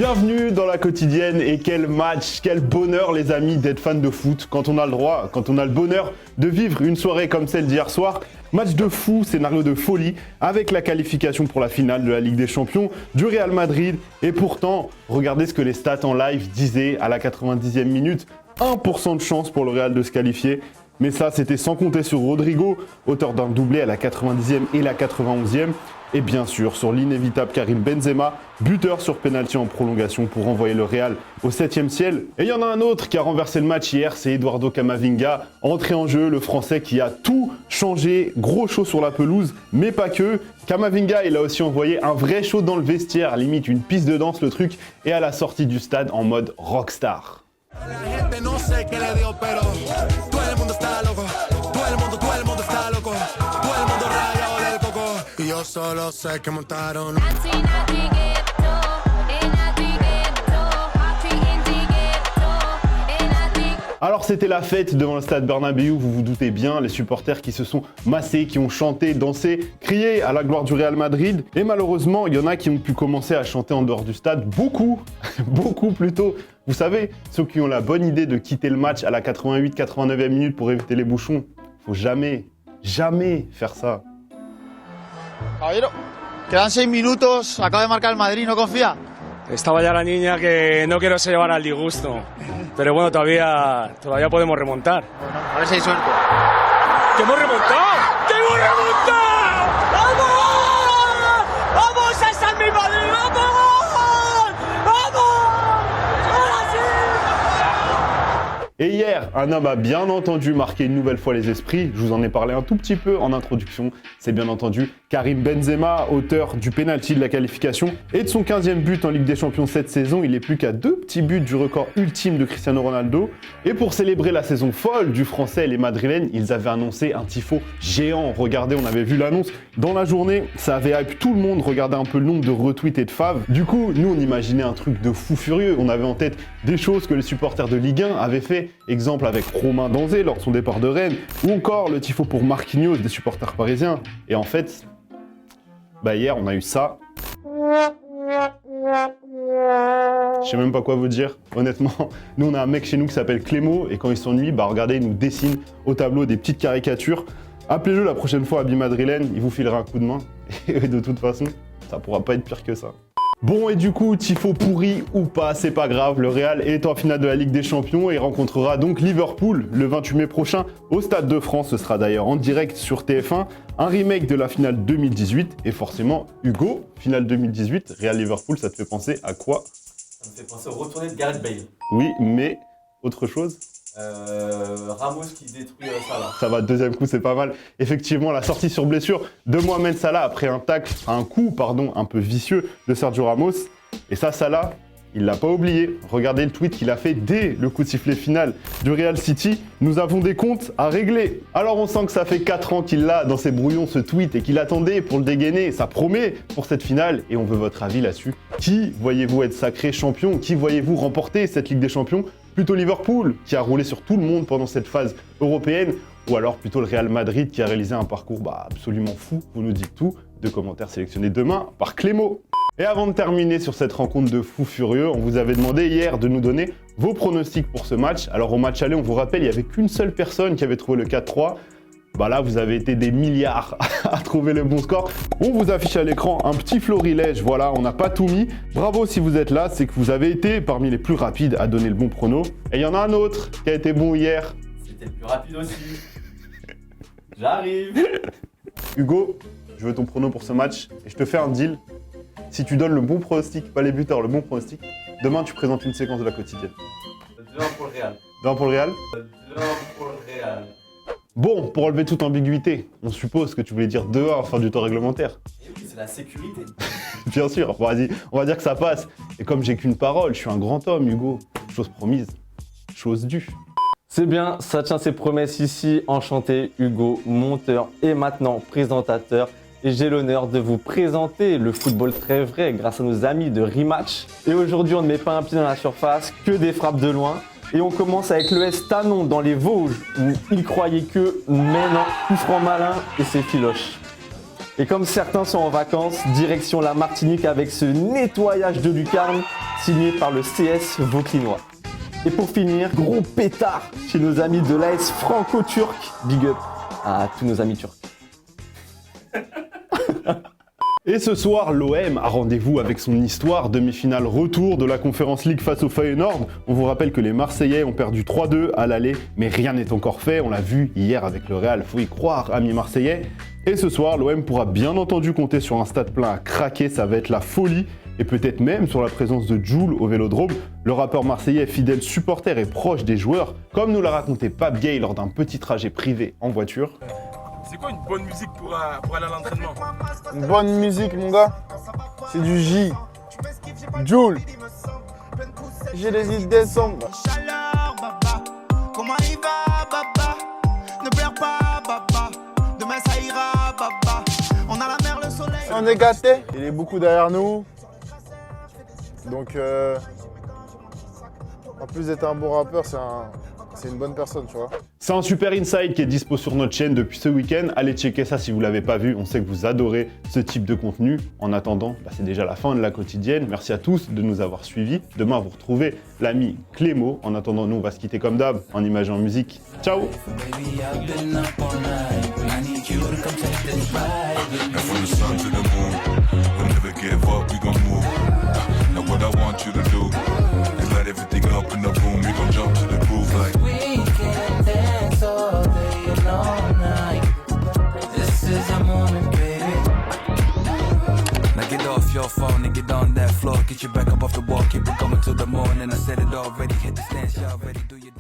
Bienvenue dans la quotidienne et quel match, quel bonheur les amis d'être fan de foot quand on a le droit, quand on a le bonheur de vivre une soirée comme celle d'hier soir. Match de fou, scénario de folie avec la qualification pour la finale de la Ligue des Champions du Real Madrid. Et pourtant, regardez ce que les stats en live disaient à la 90e minute. 1% de chance pour le Real de se qualifier. Mais ça, c'était sans compter sur Rodrigo, auteur d'un doublé à la 90e et la 91e. Et bien sûr, sur l'inévitable Karim Benzema, buteur sur pénalty en prolongation pour envoyer le Real au 7e ciel. Et il y en a un autre qui a renversé le match hier, c'est Eduardo Camavinga, entré en jeu, le Français qui a tout changé, gros show sur la pelouse, mais pas que. Camavinga, il a aussi envoyé un vrai show dans le vestiaire, limite une piste de danse le truc, et à la sortie du stade en mode rockstar. Alors c'était la fête devant le stade Bernabéu, vous vous doutez bien, les supporters qui se sont massés, qui ont chanté, dansé, crié à la gloire du Real Madrid. Et malheureusement, il y en a qui ont pu commencer à chanter en dehors du stade, beaucoup plutôt. Vous savez, ceux qui ont la bonne idée de quitter le match à la 88-89e minute pour éviter les bouchons, faut jamais faire ça. Caballero, quedan 6 minutos, acaba de marcar el Madrid, ¿no confía? Estaba ya la niña que no quiero se llevar al disgusto, pero bueno, todavía podemos remontar. Bueno, a ver si hay suerte. ¡Que hemos remontado! ¡Que hemos remontado! ¡Vamos! ¡Vamos! ¡Esa es mi Madrid! ¡Vamos! ¡Vamos! ¡Ahora sí! Et hier, un homme a bien entendu marquer une nouvelle fois les esprits. Je vous en ai parlé un tout petit peu en introduction. C'est bien entendu Karim Benzema, auteur du penalty de la qualification et de son 15e but en Ligue des Champions cette saison. Il est plus qu'à 2 petits buts du record ultime de Cristiano Ronaldo. Et pour célébrer la saison folle du Français, les Madrilènes, ils avaient annoncé un tifo géant. Regardez, on avait vu l'annonce dans la journée. Ça avait hype tout le monde. Regardez un peu le nombre de retweets et de faves. Du coup, nous, on imaginait un truc de fou furieux. On avait en tête des choses que les supporters de Ligue 1 avaient fait. Exemple avec Romain Danzé lors de son départ de Rennes, ou encore le tifo pour Marquinhos des supporters parisiens. Et en fait, hier on a eu ça. Je sais même pas quoi vous dire, honnêtement. Nous on a un mec chez nous qui s'appelle Clémo, et quand il s'ennuie, regardez, il nous dessine au tableau des petites caricatures. Appelez-le la prochaine fois à Bimadrilène, il vous filera un coup de main. Et de toute façon, ça pourra pas être pire que ça. Bon, et du coup, tifo pourri ou pas, c'est pas grave, le Real est en finale de la Ligue des Champions et rencontrera donc Liverpool le 28 mai prochain au Stade de France. Ce sera d'ailleurs en direct sur TF1, un remake de la finale 2018 et forcément, Hugo, finale 2018, Real-Liverpool, ça te fait penser à quoi? Ça me fait penser au retourné de Gareth Bale. Oui, mais autre chose? Ramos qui détruit Salah. Ça va, deuxième coup, c'est pas mal. Effectivement, la sortie sur blessure de Mohamed Salah après un coup un peu vicieux de Sergio Ramos. Et ça, Salah, il l'a pas oublié. Regardez le tweet qu'il a fait dès le coup de sifflet final du Real City. Nous avons des comptes à régler. Alors on sent que ça fait 4 ans qu'il l'a dans ses brouillons ce tweet et qu'il attendait pour le dégainer. Ça promet pour cette finale et on veut votre avis là-dessus. Qui voyez-vous être sacré champion? Qui voyez-vous remporter cette Ligue des Champions? Plutôt Liverpool, qui a roulé sur tout le monde pendant cette phase européenne, ou alors plutôt le Real Madrid, qui a réalisé un parcours absolument fou, vous nous dites tout, de commentaires sélectionnés demain par Clémo. Et avant de terminer sur cette rencontre de fous furieux, on vous avait demandé hier de nous donner vos pronostics pour ce match. Alors au match aller, on vous rappelle, il n'y avait qu'une seule personne qui avait trouvé le 4-3. Là, vous avez été des milliards à trouver le bon score. On vous affiche à l'écran un petit florilège. Voilà, on n'a pas tout mis. Bravo si vous êtes là, c'est que vous avez été parmi les plus rapides à donner le bon prono. Et il y en a un autre qui a été bon hier. C'était le plus rapide aussi. J'arrive. Hugo, je veux ton prono pour ce match et je te fais un deal. Si tu donnes le bon pronostic, pas les buteurs, le bon pronostic, demain tu présentes une séquence de la quotidienne. 2-1 pour le Real. 2-1 pour le Real. 2-1 pour le Real. Bon, pour enlever toute ambiguïté, on suppose que tu voulais dire 2-1 fin du temps réglementaire. Et oui, c'est la sécurité. Bien sûr, vas-y, on va dire que ça passe. Et comme j'ai qu'une parole, je suis un grand homme, Hugo. Chose promise, chose due. C'est bien, ça tient ses promesses ici. Enchanté, Hugo, monteur et maintenant présentateur. Et j'ai l'honneur de vous présenter le football très vrai grâce à nos amis de Rematch. Et aujourd'hui, on ne met pas un pied dans la surface, que des frappes de loin. Et on commence avec le S Tanon dans les Vosges, où ils croyaient que, mais non, coup franc malin et c'est filoche. Et comme certains sont en vacances, direction la Martinique avec ce nettoyage de lucarne, signé par le CS Vauclinois. Et pour finir, gros pétard chez nos amis de l'AS franco-turc. Big up à tous nos amis turcs. Et ce soir, l'OM a rendez-vous avec son histoire, demi-finale retour de la Conference League face au Feyenoord. On vous rappelle que les Marseillais ont perdu 3-2 à l'aller, mais rien n'est encore fait, on l'a vu hier avec le Real, faut y croire, amis Marseillais. Et ce soir, l'OM pourra bien entendu compter sur un stade plein à craquer, ça va être la folie, et peut-être même sur la présence de Jul au Vélodrome. Le rappeur marseillais, fidèle supporter et proche des joueurs, comme nous l'a raconté Pape Gay lors d'un petit trajet privé en voiture. C'est quoi une bonne musique pour aller à l'entraînement? Une bonne musique, mon gars, c'est du J. Jul. J'ai les idées sombres. Chaleur, baba. Comment il va, baba? Ne pleure pas, baba. Demain ça ira, baba. On a la mer, le soleil. On est gâtés. Il est beaucoup derrière nous. Donc, en plus d'être un bon rappeur, c'est une bonne personne, tu vois. C'est un super insight qui est dispo sur notre chaîne depuis ce week-end. Allez checker ça si vous ne l'avez pas vu. On sait que vous adorez ce type de contenu. En attendant, c'est déjà la fin de la quotidienne. Merci à tous de nous avoir suivis. Demain, vous retrouvez l'ami Clémo. En attendant, nous, on va se quitter comme d'hab, en image et en musique. Ciao! Everything up in the room, we gon' jump to the groove like we can dance all day and all night. This is a moment, baby. Now get off your phone and get on that floor. Get your back up off the wall, keep it going till the morning. I said it already, hit the stance, y'all ready, do your